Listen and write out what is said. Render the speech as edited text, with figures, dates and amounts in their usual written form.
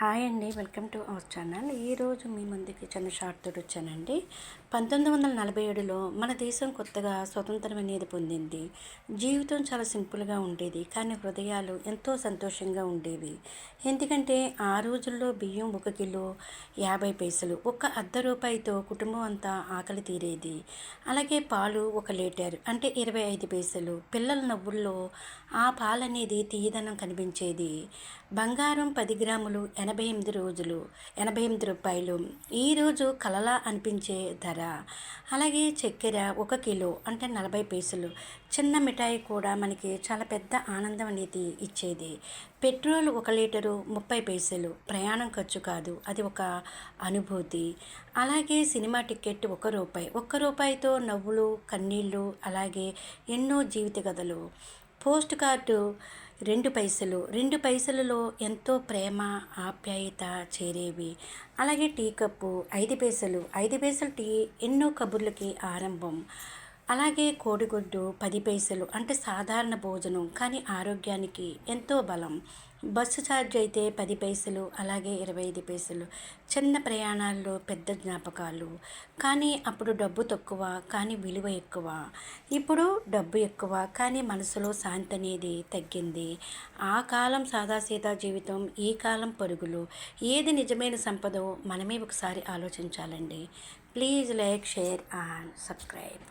Hi అండి, welcome to our channel. ఈరోజు మీ ముందుకి చిన్న షార్ట్ తోటి వచ్చానండి. 1947లో మన దేశం కొత్తగా స్వతంత్రం అనేది పొందింది. జీవితం చాలా సింపుల్గా ఉండేది, కానీ హృదయాలు ఎంతో సంతోషంగా ఉండేవి. ఎందుకంటే ఆ రోజుల్లో బియ్యం 1 కిలో 50 పైసలు, ఒక్క ₹1 కుటుంబం అంతా ఆకలి తీరేది. అలాగే పాలు 1 లీటర్ అంటే 25 పైసలు. పిల్లల నవ్వుల్లో ఆ పాలనేది తీయదనం కనిపించేది. బంగారం 10 గ్రాములు 88 రోజులు ₹88. ఈరోజు కలలా అనిపించే ధర. అలాగే చక్కెర 1 కిలో అంటే 40 పైసలు. చిన్న మిఠాయి కూడా మనకి చాలా పెద్ద ఆనందం అనేది ఇచ్చేది. పెట్రోల్ 1 లీటరు 30 పైసలు. ప్రయాణం ఖర్చు కాదు, అది ఒక అనుభూతి. అలాగే సినిమా టికెట్ ₹1. ₹1తో నవ్వులు, కన్నీళ్ళు, అలాగే ఎన్నో జీవిత కథలు. పోస్ట్ కార్డు 2 పైసలు. 2 పైసలలో ఎంతో ప్రేమ, ఆప్యాయత చేరేవి. అలాగే టీ కప్పు 5 పైసలు. 5 పైసలు టీ ఎన్నో కబుర్లకి ఆరంభం. అలాగే కోడిగుడ్డు 10 పైసలు అంటే సాధారణ భోజనం, కానీ ఆరోగ్యానికి ఎంతో బలం. బస్సు ఛార్జ్ అయితే 10 పైసలు, అలాగే 25 పైసలు. చిన్న ప్రయాణాల్లో పెద్ద జ్ఞాపకాలు. కానీ అప్పుడు డబ్బు తక్కువ, కానీ విలువ ఎక్కువ. ఇప్పుడు డబ్బు ఎక్కువ, కానీ మనసులో శాంతి అనేది తగ్గింది. ఆ కాలం సాదాసీదా జీవితం, ఈ కాలం పరుగులు. ఏది నిజమైన సంపదో మనమే ఒకసారి ఆలోచించాలండి. Please like, share and subscribe.